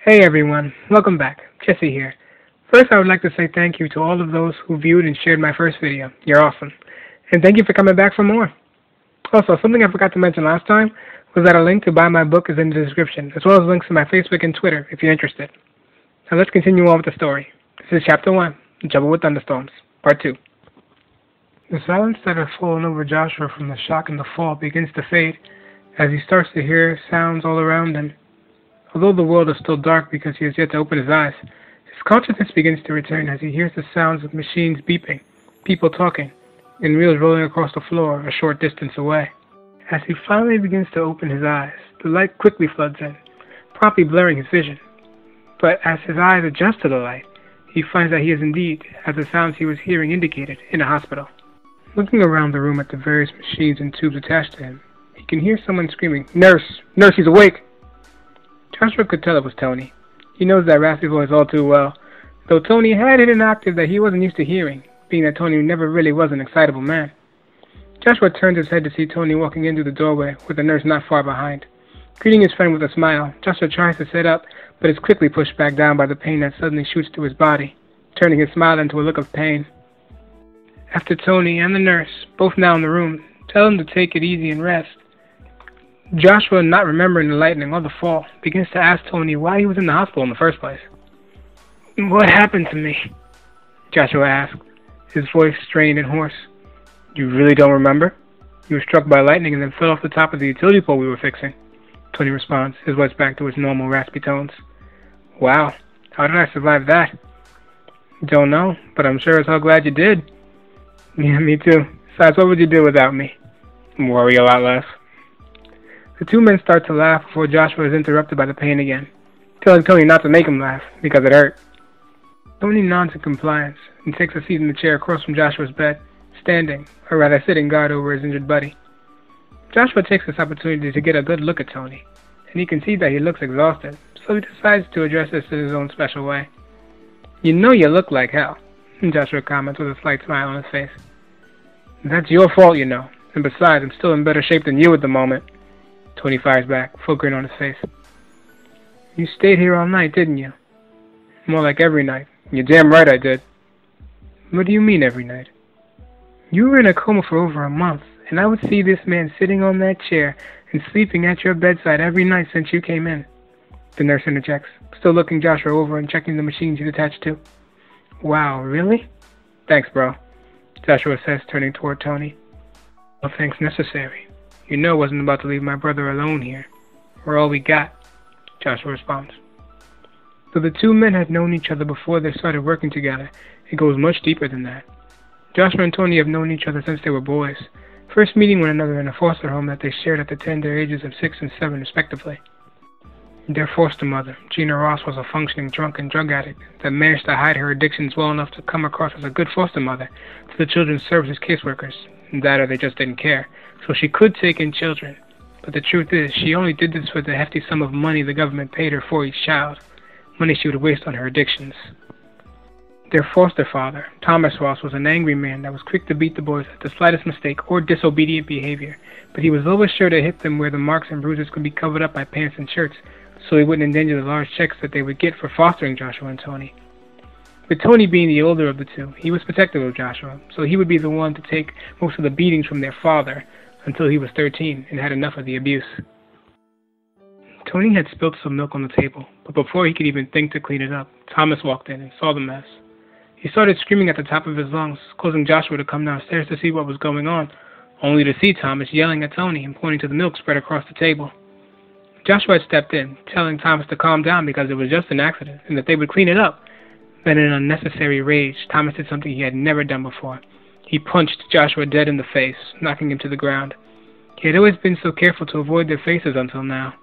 Hey everyone, welcome back. Jesse here. First, I would like to say thank you to all of those who viewed and shared my first video. You're awesome. And thank you for coming back for more. Also, something I forgot to mention last time was that a link to buy my book is in the description, as well as links to my Facebook and Twitter if you're interested. Now let's continue on with the story. This is Chapter 1, Trouble with Thunderstorms, Part 2. The silence that had fallen over Joshua from the shock and the fall begins to fade as he starts to hear sounds all around him. Although the world is still dark because he has yet to open his eyes, his consciousness begins to return as he hears the sounds of machines beeping, people talking, and wheels rolling across the floor a short distance away. As he finally begins to open his eyes, the light quickly floods in, promptly blurring his vision. But as his eyes adjust to the light, he finds that he is indeed, as the sounds he was hearing indicated, in a hospital. Looking around the room at the various machines and tubes attached to him, he can hear someone screaming, "Nurse! Nurse, he's awake!" Joshua could tell it was Tony. He knows that raspy voice all too well, though Tony had hit an octave that he wasn't used to hearing, being that Tony never really was an excitable man. Joshua turned his head to see Tony walking into the doorway with the nurse not far behind. Greeting his friend with a smile, Joshua tries to sit up, but is quickly pushed back down by the pain that suddenly shoots through his body, turning his smile into a look of pain. After Tony and the nurse, both now in the room, tell him to take it easy and rest, Joshua, not remembering the lightning or the fall, begins to ask Tony why he was in the hospital in the first place. "What happened to me?" Joshua asked, his voice strained and hoarse. "You really don't remember? You were struck by lightning and then fell off the top of the utility pole we were fixing," Tony responds, his voice back to its normal raspy tones. "Wow, how did I survive that?" "Don't know, but I'm sure as hell glad you did." "Yeah, me too. Besides, what would you do without me?" "Worry a lot less." The two men start to laugh before Joshua is interrupted by the pain again, telling Tony not to make him laugh because it hurt. Tony nods in compliance and takes a seat in the chair across from Joshua's bed, standing, or rather sitting guard over his injured buddy. Joshua takes this opportunity to get a good look at Tony, and he can see that he looks exhausted, so he decides to address this in his own special way. "You know you look like hell," Joshua comments with a slight smile on his face. "That's your fault, you know, and besides, I'm still in better shape than you at the moment," Tony fires back, full grin on his face. "You stayed here all night, didn't you?" "More like every night. You're damn right I did." "What do you mean every night?" "You were in a coma for over a month, and I would see this man sitting on that chair and sleeping at your bedside every night since you came in," the nurse interjects, still looking Joshua over and checking the machines he's attached to. "Wow, really?" "Thanks, bro," Joshua says, turning toward Tony. "No thanks necessary. You know I wasn't about to leave my brother alone here. We're all we got," Joshua responds. Though the two men had known each other before they started working together, it goes much deeper than that. Joshua and Tony have known each other since they were boys, first meeting one another in a foster home that they shared at the tender ages of 6 and 7 respectively. Their foster mother, Gina Ross, was a functioning drunk and drug addict that managed to hide her addictions well enough to come across as a good foster mother to the children's services caseworkers. That or they just didn't care, so she could take in children. But the truth is, she only did this for the hefty sum of money the government paid her for each child, money she would waste on her addictions. Their foster father, Thomas Ross, was an angry man that was quick to beat the boys at the slightest mistake or disobedient behavior, but he was always sure to hit them where the marks and bruises could be covered up by pants and shirts, so he wouldn't endanger the large checks that they would get for fostering Joshua and Tony. With Tony being the older of the two, he was protective of Joshua, so he would be the one to take most of the beatings from their father until he was 13 and had enough of the abuse. Tony had spilled some milk on the table, but before he could even think to clean it up, Thomas walked in and saw the mess. He started screaming at the top of his lungs, causing Joshua to come downstairs to see what was going on, only to see Thomas yelling at Tony and pointing to the milk spread across the table. Joshua had stepped in, telling Thomas to calm down because it was just an accident and that they would clean it up. Then in unnecessary rage, Thomas did something he had never done before. He punched Joshua dead in the face, knocking him to the ground. He had always been so careful to avoid their faces until now.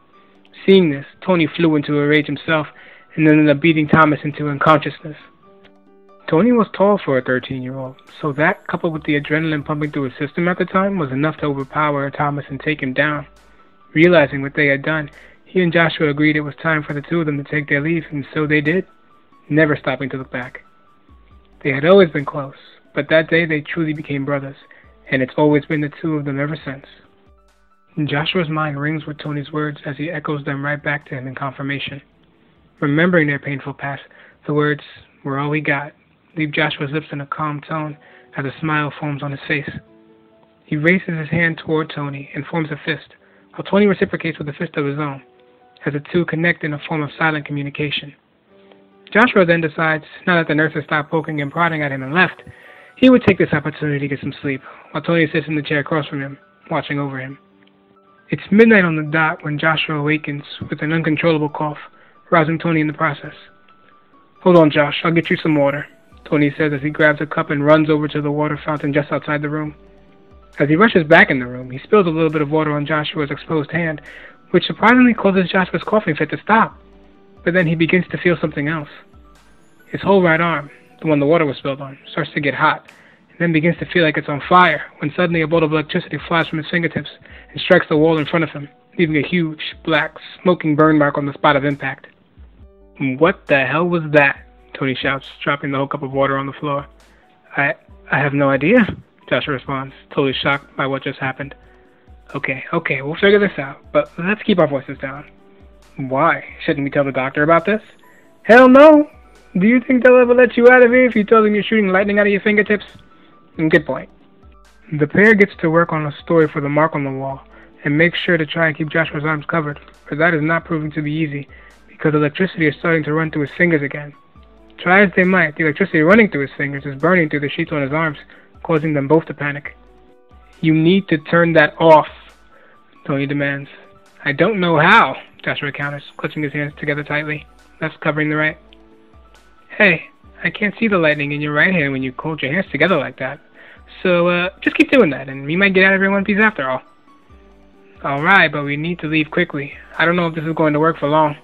Seeing this, Tony flew into a rage himself and then ended up beating Thomas into unconsciousness. Tony was tall for a 13-year-old, so that, coupled with the adrenaline pumping through his system at the time, was enough to overpower Thomas and take him down. Realizing what they had done, he and Joshua agreed it was time for the two of them to take their leave, and so they did, never stopping to look back. They had always been close, but that day they truly became brothers, and it's always been the two of them ever since. Joshua's mind rings with Tony's words as he echoes them right back to him in confirmation. Remembering their painful past, the words, "We're all we got," leave Joshua's lips in a calm tone as a smile forms on his face. He raises his hand toward Tony and forms a fist, while Tony reciprocates with a fist of his own, as the two connect in a form of silent communication. Joshua then decides, now that the nurse has stopped poking and prodding at him and left, he would take this opportunity to get some sleep, while Tony sits in the chair across from him, watching over him. It's midnight on the dot when Joshua awakens with an uncontrollable cough, rousing Tony in the process. "Hold on, Josh, I'll get you some water," Tony says as he grabs a cup and runs over to the water fountain just outside the room. As he rushes back in the room, he spills a little bit of water on Joshua's exposed hand, which surprisingly causes Joshua's coughing fit to stop. But then he begins to feel something else. His whole right arm, the one the water was spilled on, starts to get hot, and then begins to feel like it's on fire, when suddenly a bolt of electricity flies from his fingertips and strikes the wall in front of him, leaving a huge, black, smoking burn mark on the spot of impact. "What the hell was that?" Tony shouts, dropping the whole cup of water on the floor. I have no idea," Joshua responds, totally shocked by what just happened. Okay, we'll figure this out, but let's keep our voices down." "Why? Shouldn't we tell the doctor about this?" "Hell no! Do you think they'll ever let you out of here if you tell them you're shooting lightning out of your fingertips?" "Good point." The pair gets to work on a story for the mark on the wall, and makes sure to try and keep Joshua's arms covered, but that is not proving to be easy, because electricity is starting to run through his fingers again. Try as they might, the electricity running through his fingers is burning through the sheets on his arms, causing them both to panic. "You need to turn that off," Tony demands. "I don't know how," Joshua counters, clutching his hands together tightly, thus covering the right. "Hey, I can't see the lightning in your right hand when you hold your hands together like that. So, just keep doing that, and we might get out of here in one piece after all." "Alright, but we need to leave quickly. I don't know if this is going to work for long."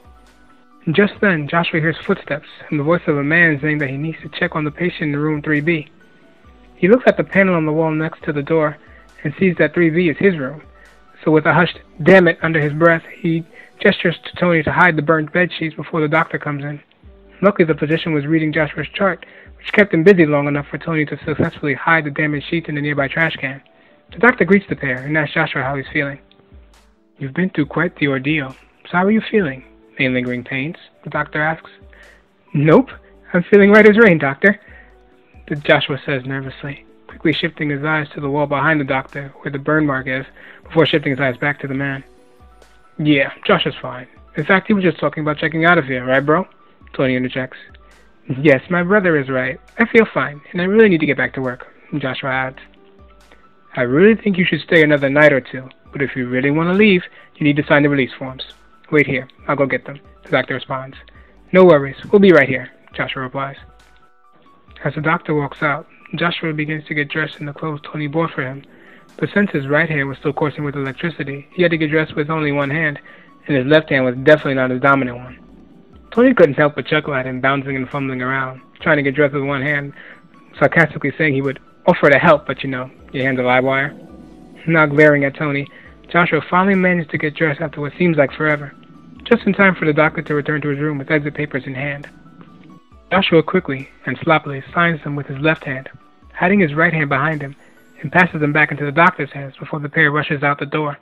Just then, Joshua hears footsteps and the voice of a man saying that he needs to check on the patient in room 3B. He looks at the panel on the wall next to the door and sees that 3B is his room. So with a hushed "damn it" under his breath, he gestures to Tony to hide the burnt bed sheets before the doctor comes in. Luckily, the physician was reading Joshua's chart, which kept him busy long enough for Tony to successfully hide the damaged sheets in the nearby trash can. The doctor greets the pair and asks Joshua how he's feeling. "You've been through quite the ordeal. So how are you feeling? Any lingering pains?" the doctor asks. "Nope, I'm feeling right as rain, doctor," Joshua says nervously, quickly shifting his eyes to the wall behind the doctor where the burn mark is, before shifting his eyes back to the man. "Yeah, Josh is fine. In fact, he was just talking about checking out of here, right, bro?" Tony interjects. "Yes, my brother is right. I feel fine, and I really need to get back to work," Joshua adds. "I really think you should stay another night or two, but if you really want to leave, you need to sign the release forms. Wait here, I'll go get them," the doctor responds. "No worries, we'll be right here," Joshua replies. As the doctor walks out, Joshua begins to get dressed in the clothes Tony bought for him, but since his right hand was still coursing with electricity, he had to get dressed with only one hand, and his left hand was definitely not his dominant one. Tony couldn't help but chuckle at him bouncing and fumbling around, trying to get dressed with one hand, sarcastically saying he would offer to help, but your hand's a live wire. Now glaring at Tony, Joshua finally managed to get dressed after what seems like forever, just in time for the doctor to return to his room with exit papers in hand. Joshua quickly and sloppily signs them with his left hand, hiding his right hand behind him, and passes them back into the doctor's hands before the pair rushes out the door.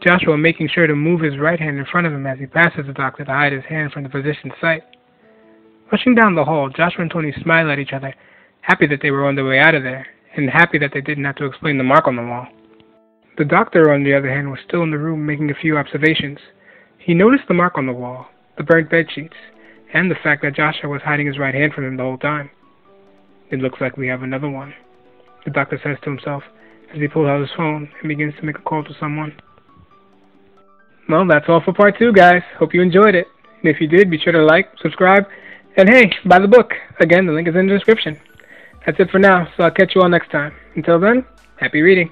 Joshua making sure to move his right hand in front of him as he passes the doctor to hide his hand from the physician's sight. Rushing down the hall, Joshua and Tony smile at each other, happy that they were on their way out of there, and happy that they didn't have to explain the mark on the wall. The doctor, on the other hand, was still in the room making a few observations. He noticed the mark on the wall, the burnt bed sheets, and the fact that Joshua was hiding his right hand from him the whole time. "It looks like we have another one," the doctor says to himself as he pulls out his phone and begins to make a call to someone. Well, that's all for part 2, guys. Hope you enjoyed it. And if you did, be sure to like, subscribe, and hey, buy the book. Again, the link is in the description. That's it for now, so I'll catch you all next time. Until then, happy reading.